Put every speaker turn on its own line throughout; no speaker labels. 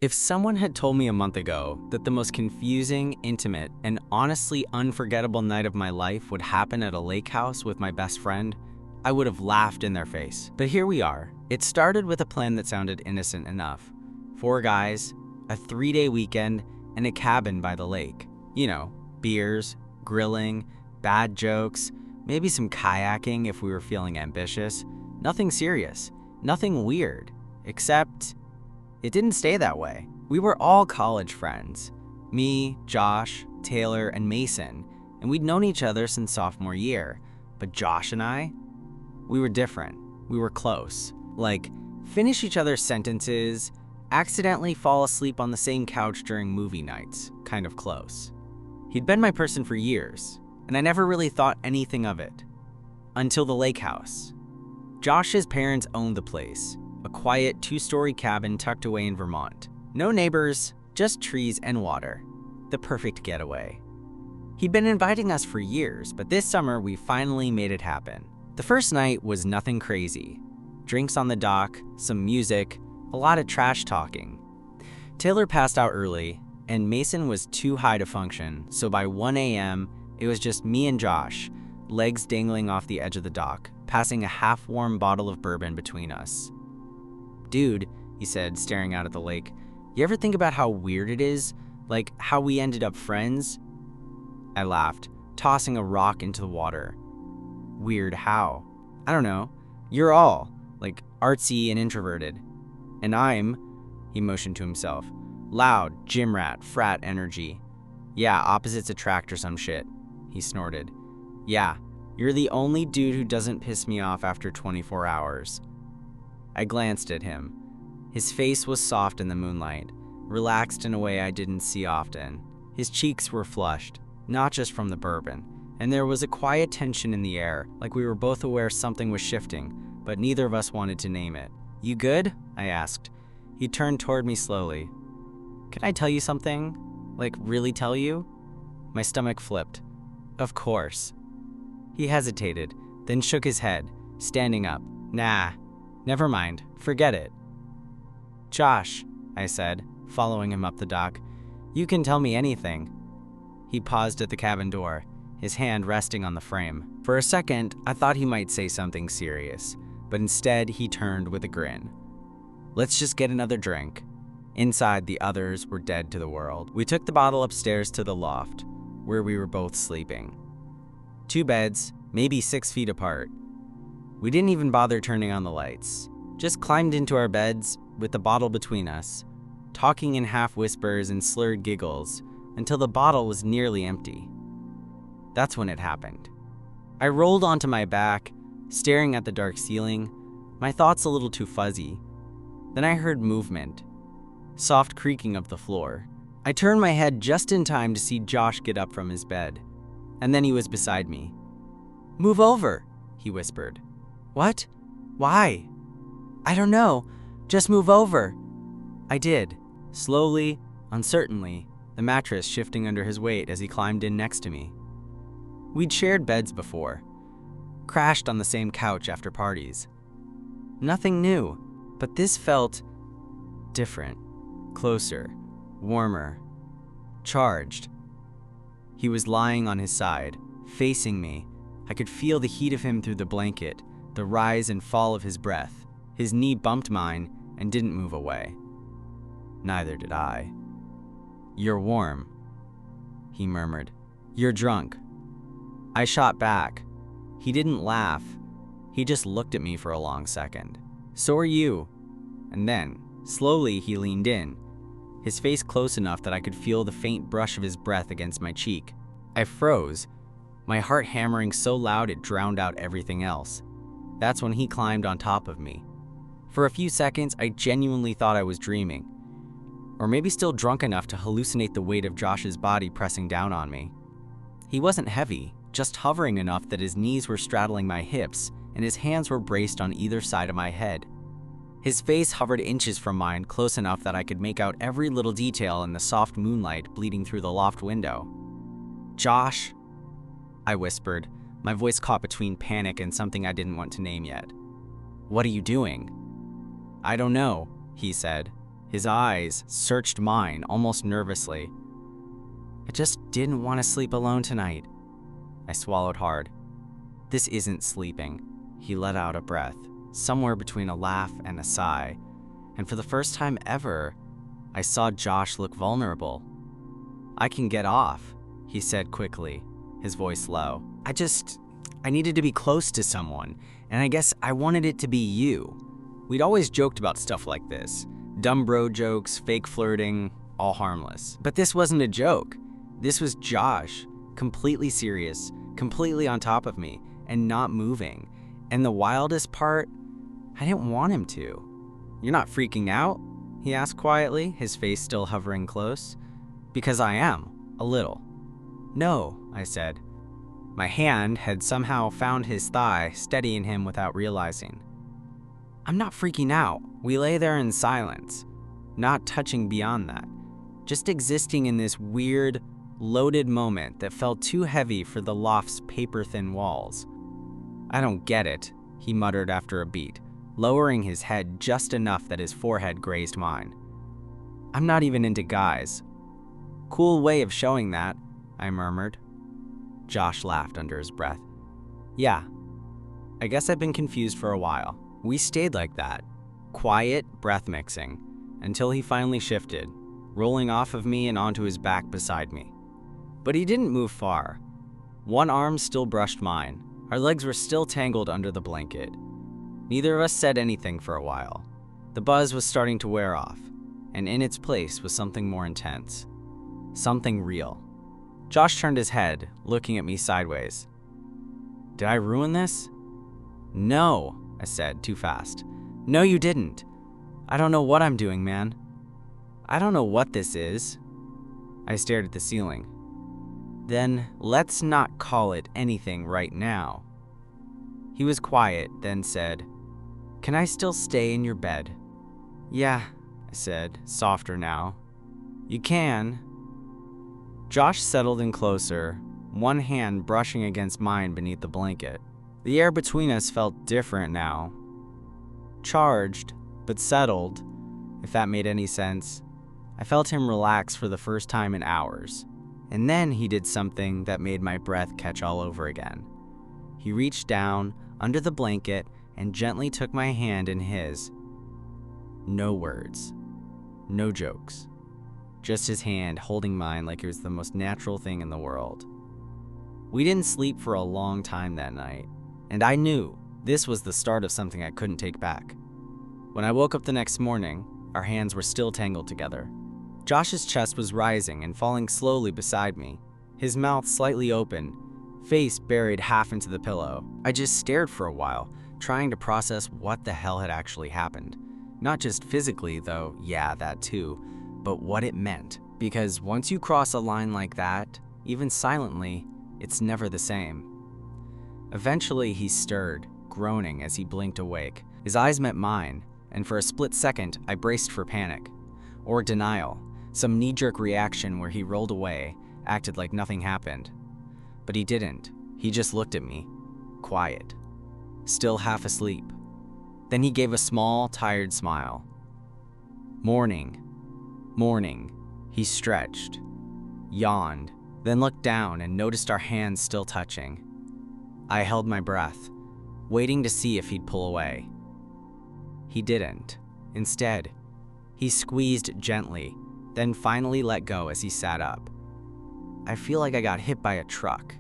If someone had told me a month ago that the most confusing, intimate, and honestly unforgettable night of my life would happen at a lake house with my best friend, I would have laughed in their face. But here we are. It started with a plan that sounded innocent enough. 4 guys, a 3-day weekend, and a cabin by the lake. You know, beers, grilling, bad jokes, maybe some kayaking if we were feeling ambitious. Nothing serious, nothing weird, except it didn't stay that way. We were all college friends. Me, Josh, Taylor, and Mason, and we'd known each other since sophomore year. But Josh and I, we were different. We were close. Like, finish each other's sentences, accidentally fall asleep on the same couch during movie nights, kind of close. He'd been my person for years, and I never really thought anything of it. Until the lake house. Josh's parents owned the place. A quiet 2-story cabin tucked away in Vermont. No neighbors, just trees and water. The perfect getaway. He'd been inviting us for years, but this summer we finally made it happen. The first night was nothing crazy. Drinks on the dock, some music, a lot of trash talking. Taylor passed out early, and Mason was too high to function, so by 1 a.m., it was just me and Josh, legs dangling off the edge of the dock, passing a half-warm bottle of bourbon between us. "Dude," he said, staring out at the lake, "you ever think about how weird it is? Like, how we ended up friends?" I laughed, tossing a rock into the water. "Weird how?" "I don't know. You're all, like, artsy and introverted. And I'm," he motioned to himself, "loud, gym rat, frat energy. Yeah, opposites attract or some shit." He snorted. "Yeah, you're the only dude who doesn't piss me off after 24 hours. I glanced at him. His face was soft in the moonlight, relaxed in a way I didn't see often. His cheeks were flushed, not just from the bourbon, and there was a quiet tension in the air, like we were both aware something was shifting, but neither of us wanted to name it. "You good?" I asked. He turned toward me slowly. "Can I tell you something? Like, really tell you?" My stomach flipped. "Of course." He hesitated, then shook his head, standing up. "Nah. Never mind, forget it." "Josh," I said, following him up the dock, "you can tell me anything." He paused at the cabin door, his hand resting on the frame. For a second, I thought he might say something serious, but instead he turned with a grin. "Let's just get another drink." Inside, the others were dead to the world. We took the bottle upstairs to the loft, where we were both sleeping. 2 beds, maybe 6 feet apart. We didn't even bother turning on the lights. Just climbed into our beds with the bottle between us, talking in half whispers and slurred giggles until the bottle was nearly empty. That's when it happened. I rolled onto my back, staring at the dark ceiling, my thoughts a little too fuzzy. Then I heard movement, soft creaking of the floor. I turned my head just in time to see Josh get up from his bed, and then he was beside me. "Move over," he whispered. "What? Why?" "I don't know. Just move over." I did, slowly, uncertainly, the mattress shifting under his weight as he climbed in next to me. We'd shared beds before, crashed on the same couch after parties. Nothing new, but this felt different, closer, warmer, charged. He was lying on his side, facing me. I could feel the heat of him through the blanket, the rise and fall of his breath. His knee bumped mine and didn't move away. Neither did I. "You're warm," he murmured. "You're drunk." I shot back. He didn't laugh. He just looked at me for a long second. "So are you." And then, slowly, he leaned in, his face close enough that I could feel the faint brush of his breath against my cheek. I froze, my heart hammering so loud it drowned out everything else. That's when he climbed on top of me. For a few seconds, I genuinely thought I was dreaming, or maybe still drunk enough to hallucinate the weight of Josh's body pressing down on me. He wasn't heavy, just hovering enough that his knees were straddling my hips and his hands were braced on either side of my head. His face hovered inches from mine, close enough that I could make out every little detail in the soft moonlight bleeding through the loft window. "Josh," I whispered, my voice caught between panic and something I didn't want to name yet. "What are you doing?" "I don't know," he said. His eyes searched mine almost nervously. I just didn't want to sleep alone tonight. I swallowed hard. This isn't sleeping. He let out a breath, somewhere between a laugh and a sigh, and for the first time ever, I saw Josh look vulnerable. I can get off, he said quickly, his voice low. I needed to be close to someone, and I guess I wanted it to be you. We'd always joked about stuff like this. Dumb bro jokes, fake flirting, all harmless. But this wasn't a joke. This was Josh, completely serious, completely on top of me, and not moving. And the wildest part, I didn't want him to. "You're not freaking out?" he asked quietly, his face still hovering close. "Because I am, a little." "No," I said. My hand had somehow found his thigh, steadying him without realizing. "I'm not freaking out." We lay there in silence, not touching beyond that, just existing in this weird, loaded moment that felt too heavy for the loft's paper-thin walls. "I don't get it," he muttered after a beat, lowering his head just enough that his forehead grazed mine. "I'm not even into guys." "Cool way of showing that," I murmured. Josh laughed under his breath. "Yeah, I guess I've been confused for a while." We stayed like that, quiet, breath mixing, until he finally shifted, rolling off of me and onto his back beside me. But he didn't move far. One arm still brushed mine. Our legs were still tangled under the blanket. Neither of us said anything for a while. The buzz was starting to wear off, and in its place was something more intense. Something real. Josh turned his head, looking at me sideways. "Did I ruin this?" "No," I said, too fast. "No, you didn't. I don't know what I'm doing, man. I don't know what this is." I stared at the ceiling. "Then let's not call it anything right now." He was quiet, then said, "Can I still stay in your bed?" "Yeah," I said, softer now. "You can." Josh settled in closer, one hand brushing against mine beneath the blanket. The air between us felt different now. Charged, but settled, if that made any sense. I felt him relax for the first time in hours. And then he did something that made my breath catch all over again. He reached down, under the blanket, and gently took my hand in his. No words. No jokes. Just his hand holding mine like it was the most natural thing in the world. We didn't sleep for a long time that night, and I knew this was the start of something I couldn't take back. When I woke up the next morning, our hands were still tangled together. Josh's chest was rising and falling slowly beside me, his mouth slightly open, face buried half into the pillow. I just stared for a while, trying to process what the hell had actually happened. Not just physically, though, yeah, that too, but what it meant. Because once you cross a line like that, even silently, it's never the same. Eventually, he stirred, groaning as he blinked awake. His eyes met mine, and for a split second, I braced for panic. Or denial, some knee-jerk reaction where he rolled away, acted like nothing happened. But he didn't. He just looked at me, quiet, still half asleep. Then he gave a small, tired smile. "Morning, morning." He stretched, yawned, then looked down and noticed our hands still touching. I held my breath, waiting to see if he'd pull away. He didn't. Instead, he squeezed gently, then finally let go as he sat up. "I feel like I got hit by a truck."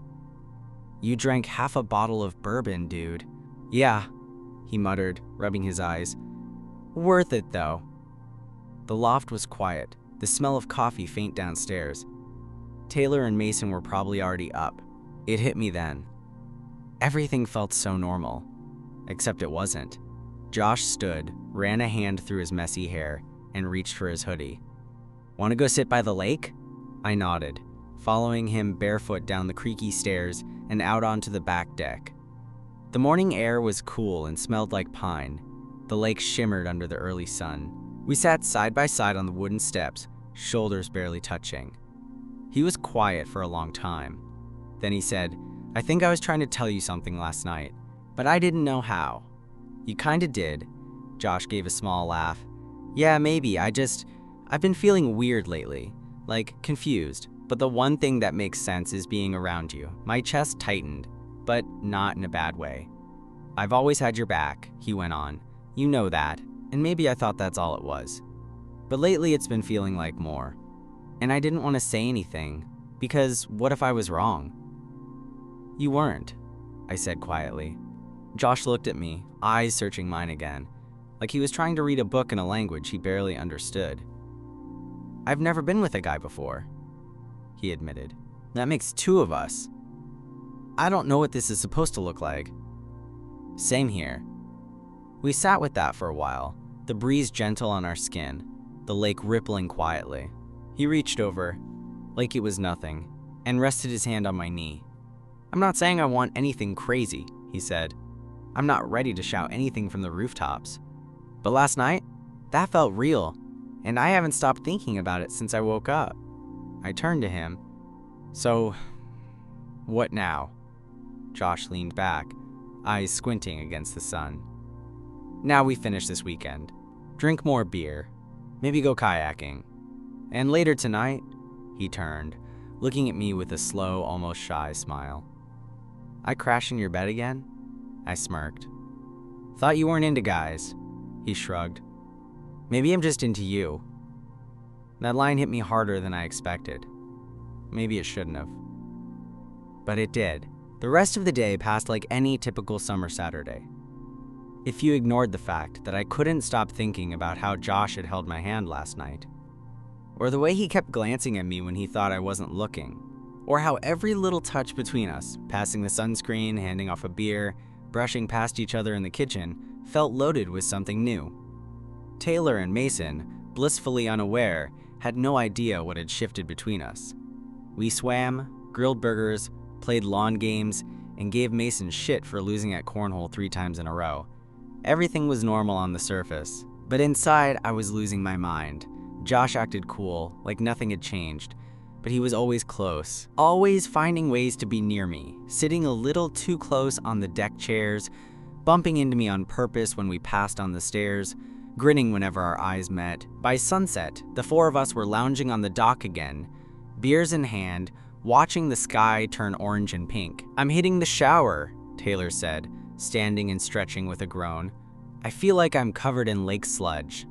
"You drank half a bottle of bourbon, dude." "Yeah," he muttered, rubbing his eyes. "Worth it, though." The loft was quiet, the smell of coffee faint downstairs. Taylor and Mason were probably already up. It hit me then. Everything felt so normal, except it wasn't. Josh stood, ran a hand through his messy hair, and reached for his hoodie. "Want to go sit by the lake?" I nodded, following him barefoot down the creaky stairs and out onto the back deck. The morning air was cool and smelled like pine. The lake shimmered under the early sun. We sat side by side on the wooden steps, shoulders barely touching. He was quiet for a long time. Then he said, "I think I was trying to tell you something last night, but I didn't know how." "You kinda did." Josh gave a small laugh. Yeah, maybe. I've been feeling weird lately, like confused. But the one thing that makes sense is being around you. My chest tightened, but not in a bad way. I've always had your back, he went on. You know that, and maybe I thought that's all it was. But lately it's been feeling like more. And I didn't want to say anything, because what if I was wrong? You weren't, I said quietly. Josh looked at me, eyes searching mine again, like he was trying to read a book in a language he barely understood. I've never been with a guy before, he admitted. That makes two of us. I don't know what this is supposed to look like. Same here. We sat with that for a while, the breeze gentle on our skin, the lake rippling quietly. He reached over, like it was nothing, and rested his hand on my knee. I'm not saying I want anything crazy, he said. I'm not ready to shout anything from the rooftops. But last night, that felt real, and I haven't stopped thinking about it since I woke up. I turned to him. So, what now? Josh leaned back, eyes squinting against the sun. Now we finish this weekend. Drink more beer. Maybe go kayaking. And later tonight, he turned, looking at me with a slow, almost shy smile. I crash in your bed again? I smirked. Thought you weren't into guys. He shrugged. Maybe I'm just into you. That line hit me harder than I expected. Maybe it shouldn't have. But it did. The rest of the day passed like any typical summer Saturday. If you ignored the fact that I couldn't stop thinking about how Josh had held my hand last night, or the way he kept glancing at me when he thought I wasn't looking, or how every little touch between us, passing the sunscreen, handing off a beer, brushing past each other in the kitchen, felt loaded with something new. Taylor and Mason, blissfully unaware, had no idea what had shifted between us. We swam, grilled burgers, played lawn games, and gave Mason shit for losing at cornhole 3 times in a row. Everything was normal on the surface, but inside I was losing my mind. Josh acted cool, like nothing had changed, but he was always close, always finding ways to be near me, sitting a little too close on the deck chairs, bumping into me on purpose when we passed on the stairs, grinning whenever our eyes met. By sunset, the 4 of us were lounging on the dock again, beers in hand, watching the sky turn orange and pink. I'm hitting the shower, Taylor said, standing and stretching with a groan. I feel like I'm covered in lake sludge.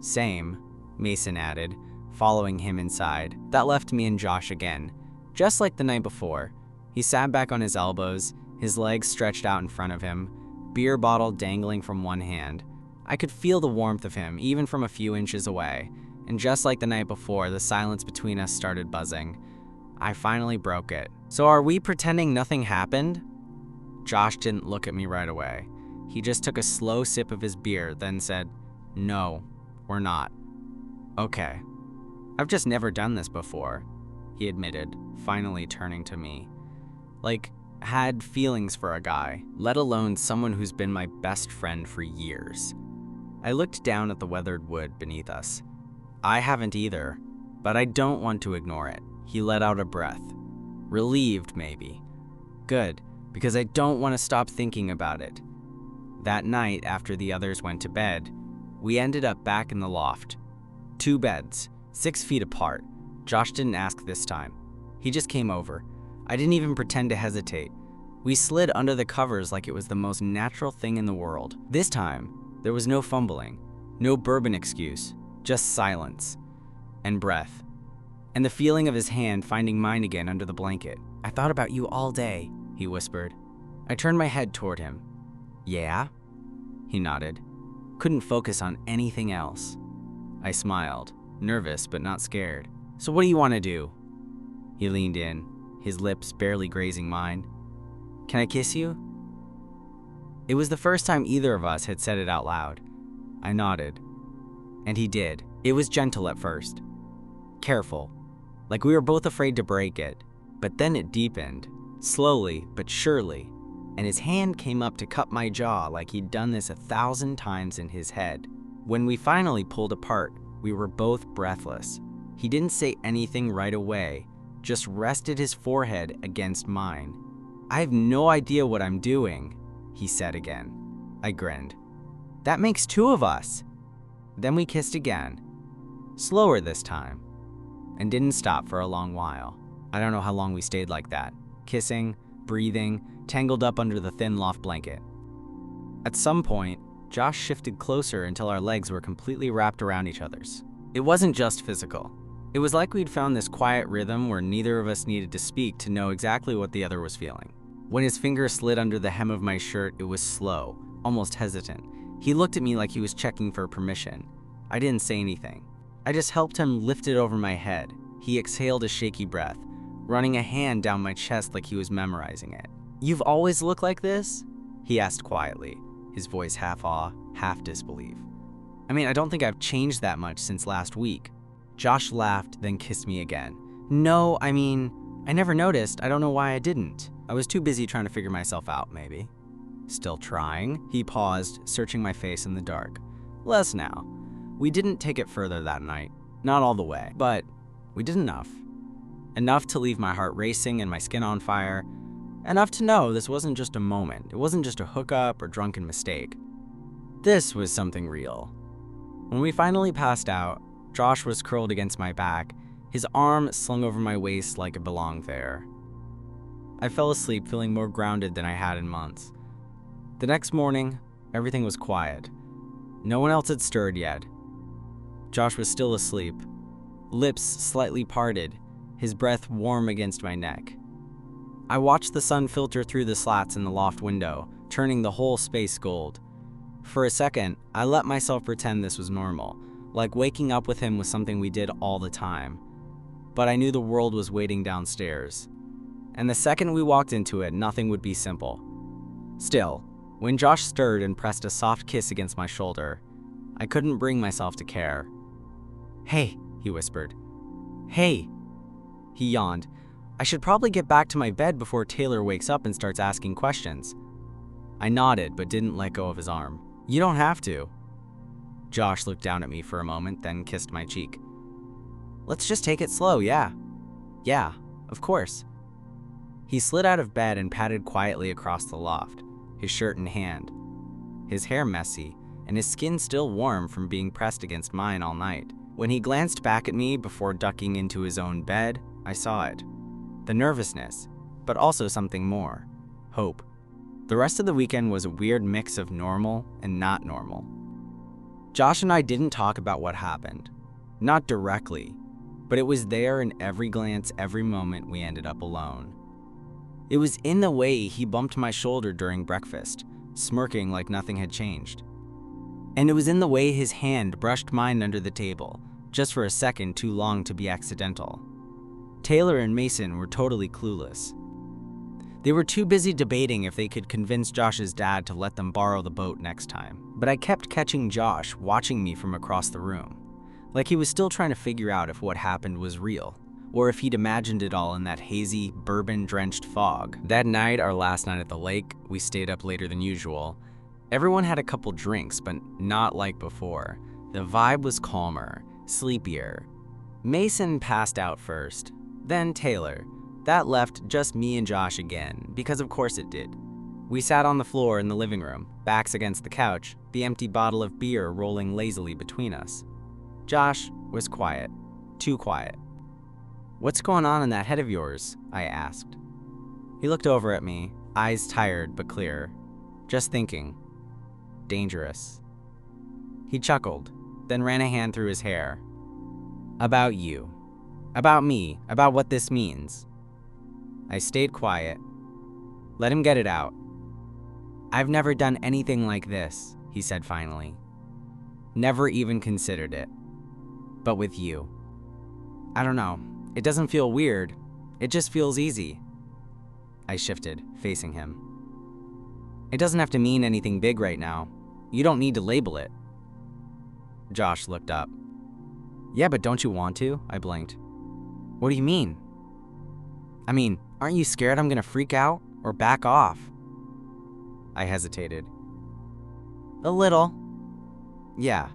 Same, Mason added, following him inside. That left me and Josh again, just like the night before. He sat back on his elbows, his legs stretched out in front of him, beer bottle dangling from one hand. I could feel the warmth of him, even from a few inches away, and just like the night before, the silence between us started buzzing. I finally broke it. So are we pretending nothing happened? Josh didn't look at me right away. He just took a slow sip of his beer, then said, No, we're not. Okay. I've just never done this before, he admitted, finally turning to me. Like, had feelings for a guy, let alone someone who's been my best friend for years. I looked down at the weathered wood beneath us. I haven't either, but I don't want to ignore it. He let out a breath. Relieved, maybe. Good, because I don't want to stop thinking about it. That night, after the others went to bed, we ended up back in the loft. 2 beds, 6 feet apart. Josh didn't ask this time. He just came over. I didn't even pretend to hesitate. We slid under the covers like it was the most natural thing in the world. This time, there was no fumbling, no bourbon excuse, just silence and breath, and the feeling of his hand finding mine again under the blanket. I thought about you all day, he whispered. I turned my head toward him. Yeah? He nodded. Couldn't focus on anything else. I smiled, nervous but not scared. So what do you want to do? He leaned in, his lips barely grazing mine. Can I kiss you? It was the first time either of us had said it out loud. I nodded. And he did. It was gentle at first. Careful, like we were both afraid to break it. But then it deepened, slowly but surely, and his hand came up to cup my jaw like he'd done this 1,000 times in his head. When we finally pulled apart, we were both breathless. He didn't say anything right away, just rested his forehead against mine. I have no idea what I'm doing, he said again. I grinned. That makes 2 of us. Then we kissed again, slower this time, and didn't stop for a long while. I don't know how long we stayed like that, kissing, breathing, tangled up under the thin loft blanket. At some point, Josh shifted closer until our legs were completely wrapped around each other's. It wasn't just physical. It was like we'd found this quiet rhythm where neither of us needed to speak to know exactly what the other was feeling. When his finger slid under the hem of my shirt, it was slow, almost hesitant. He looked at me like he was checking for permission. I didn't say anything. I just helped him lift it over my head. He exhaled a shaky breath, running a hand down my chest like he was memorizing it. "You've always looked like this?" he asked quietly, his voice half awe, half disbelief. "I mean, I don't think I've changed that much since last week." Josh laughed, then kissed me again. "No, I mean, I never noticed. I don't know why I didn't. I was too busy trying to figure myself out, maybe." "Still trying?" He paused, searching my face in the dark. "Less now. We didn't take it further that night. Not all the way, but we did enough. Enough to leave my heart racing and my skin on fire. Enough to know this wasn't just a moment. It wasn't just a hookup or drunken mistake. This was something real." When we finally passed out, Josh was curled against my back, his arm slung over my waist like it belonged there. I fell asleep feeling more grounded than I had in months. The next morning, everything was quiet. No one else had stirred yet. Josh was still asleep, lips slightly parted, his breath warm against my neck. I watched the sun filter through the slats in the loft window, turning the whole space gold. For a second, I let myself pretend this was normal, like waking up with him was something we did all the time. But I knew the world was waiting downstairs. And the second we walked into it, nothing would be simple. Still, when Josh stirred and pressed a soft kiss against my shoulder, I couldn't bring myself to care. "Hey," he whispered. "Hey." He yawned. "I should probably get back to my bed before Taylor wakes up and starts asking questions." I nodded but didn't let go of his arm. "You don't have to." Josh looked down at me for a moment, then kissed my cheek. "Let's just take it slow, yeah." "Yeah, of course." He slid out of bed and padded quietly across the loft, his shirt in hand, his hair messy, and his skin still warm from being pressed against mine all night. When he glanced back at me before ducking into his own bed, I saw it. The nervousness, but also something more. Hope. The rest of the weekend was a weird mix of normal and not normal. Josh and I didn't talk about what happened. Not directly, but it was there in every glance, every moment we ended up alone. It was in the way he bumped my shoulder during breakfast, smirking like nothing had changed. And it was in the way his hand brushed mine under the table, just for a second too long to be accidental. Taylor and Mason were totally clueless. They were too busy debating if they could convince Josh's dad to let them borrow the boat next time. But I kept catching Josh watching me from across the room, like he was still trying to figure out if what happened was real, or if he'd imagined it all in that hazy, bourbon-drenched fog. That night, our last night at the lake, we stayed up later than usual. Everyone had a couple drinks, but not like before. The vibe was calmer, sleepier. Mason passed out first, then Taylor. That left just me and Josh again, because of course it did. We sat on the floor in the living room, backs against the couch, the empty bottle of beer rolling lazily between us. Josh was quiet, too quiet. "What's going on in that head of yours?" I asked. He looked over at me, eyes tired but clear. "Just thinking. Dangerous." He chuckled, then ran a hand through his hair. "About you. About me. About what this means." I stayed quiet. Let him get it out. "I've never done anything like this," he said finally. "Never even considered it. But with you. I don't know. It doesn't feel weird. It just feels easy." I shifted, facing him. "It doesn't have to mean anything big right now. You don't need to label it." Josh looked up. "Yeah, but don't you want to?" I blinked. "What do you mean?" "I mean, aren't you scared I'm gonna freak out or back off?" I hesitated. "A little." "Yeah."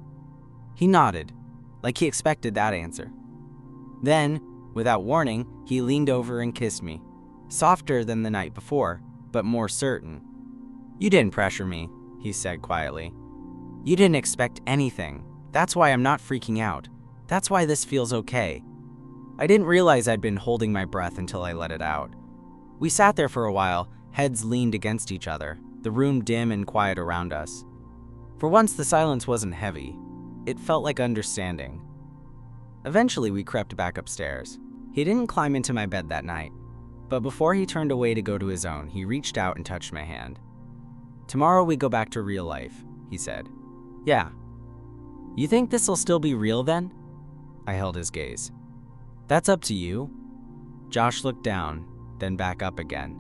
He nodded, like he expected that answer. Then, without warning, he leaned over and kissed me. Softer than the night before, but more certain. "You didn't pressure me," he said quietly. "You didn't expect anything. That's why I'm not freaking out. That's why this feels okay. I didn't realize I'd been holding my breath until I let it out. We sat there for a while, heads leaned against each other, the room dim and quiet around us. For once, the silence wasn't heavy. It felt like understanding. Eventually, we crept back upstairs. He didn't climb into my bed that night, but before he turned away to go to his own, he reached out and touched my hand. "Tomorrow we go back to real life," he said. "Yeah. You think this'll still be real then?" I held his gaze. "That's up to you." Josh looked down, then back up again.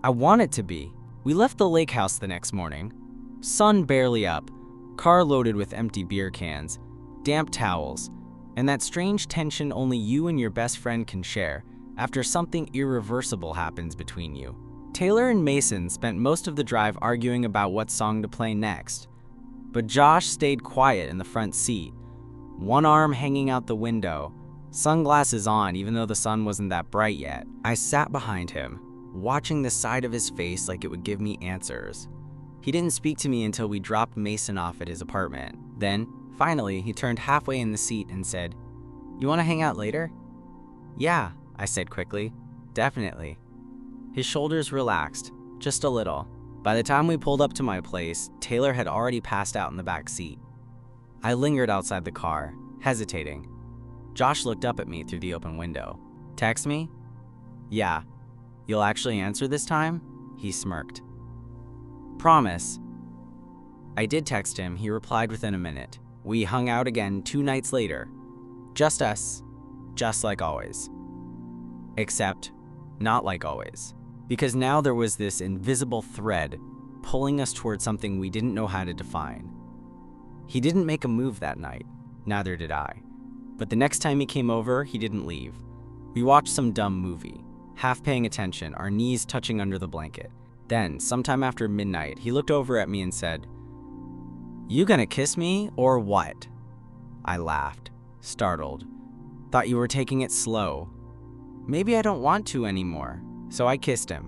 "I want it to be." We left the lake house the next morning. Sun barely up, car loaded with empty beer cans, damp towels, and that strange tension only you and your best friend can share after something irreversible happens between you. Taylor and Mason spent most of the drive arguing about what song to play next, but Josh stayed quiet in the front seat, one arm hanging out the window, sunglasses on even though the sun wasn't that bright yet. I sat behind him, watching the side of his face like it would give me answers. He didn't speak to me until we dropped Mason off at his apartment. Then, finally, he turned halfway in the seat and said, "You want to hang out later?" "Yeah," I said quickly. "Definitely." His shoulders relaxed, just a little. By the time we pulled up to my place, Taylor had already passed out in the back seat. I lingered outside the car, hesitating. Josh looked up at me through the open window. "Text me?" "Yeah." "You'll actually answer this time?" He smirked. "Promise." I did text him. He replied within a minute. We hung out again 2 nights later. Just us, just like always. Except, not like always. Because now there was this invisible thread pulling us towards something we didn't know how to define. He didn't make a move that night, neither did I. But the next time he came over, he didn't leave. We watched some dumb movie, half paying attention, our knees touching under the blanket. Then, sometime after midnight, he looked over at me and said, "You gonna kiss me, or what?" I laughed, startled. "Thought you were taking it slow." "Maybe I don't want to anymore." So I kissed him,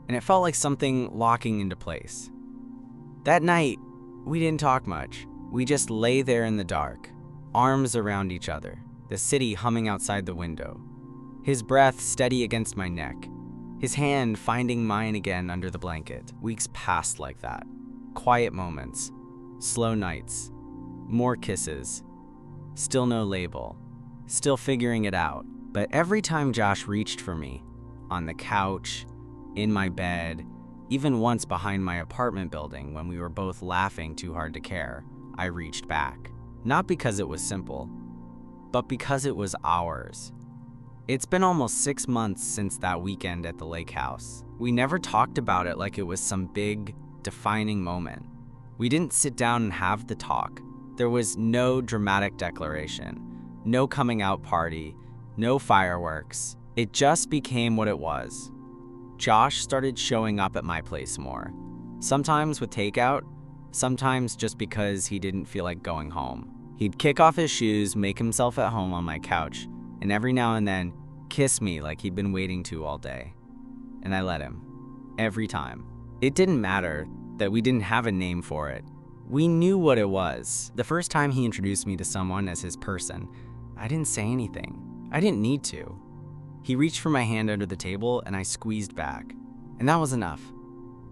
and it felt like something locking into place. That night, we didn't talk much. We just lay there in the dark, arms around each other, the city humming outside the window. His breath steady against my neck, his hand finding mine again under the blanket. Weeks passed like that. Quiet moments, slow nights, more kisses. Still no label, still figuring it out. But every time Josh reached for me, on the couch, in my bed, even once behind my apartment building when we were both laughing too hard to care, I reached back. Not because it was simple, but because it was ours. It's been almost 6 months since that weekend at the lake house. We never talked about it like it was some big, defining moment. We didn't sit down and have the talk. There was no dramatic declaration, no coming out party, no fireworks. It just became what it was. Josh started showing up at my place more. Sometimes with takeout, sometimes just because he didn't feel like going home. He'd kick off his shoes, make himself at home on my couch, and every now and then kiss me like he'd been waiting to all day. And I let him. Every time. It didn't matter that we didn't have a name for it. We knew what it was. The first time he introduced me to someone as his person, I didn't say anything. I didn't need to. He reached for my hand under the table and I squeezed back. And that was enough.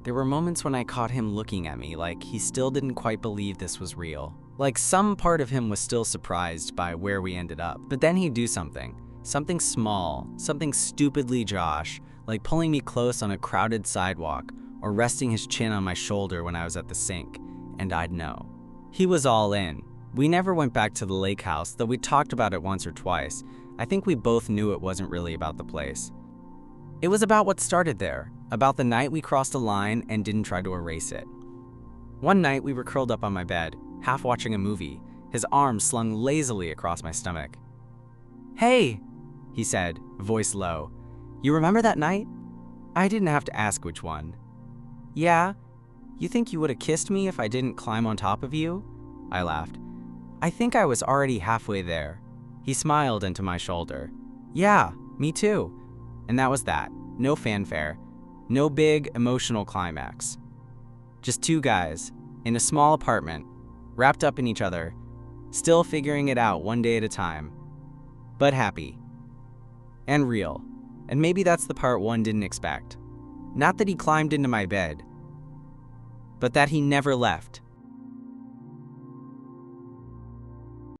There were moments when I caught him looking at me like he still didn't quite believe this was real. Like some part of him was still surprised by where we ended up. But then he'd do something. Something small, something stupidly Josh, like pulling me close on a crowded sidewalk or resting his chin on my shoulder when I was at the sink, and I'd know. He was all in. We never went back to the lake house, though we talked about it once or twice. I think we both knew it wasn't really about the place. It was about what started there, about the night we crossed a line and didn't try to erase it. One night we were curled up on my bed, half watching a movie, his arms slung lazily across my stomach. "Hey," he said, voice low. "You remember that night?" I didn't have to ask which one. "Yeah. You think you would have kissed me if I didn't climb on top of you?" I laughed. "I think I was already halfway there." He smiled into my shoulder. "Yeah, me too." And that was that. No fanfare. No big emotional climax. Just 2 guys in a small apartment, wrapped up in each other, still figuring it out one day at a time, but happy and real. And maybe that's the part one didn't expect. Not that he climbed into my bed, but that he never left.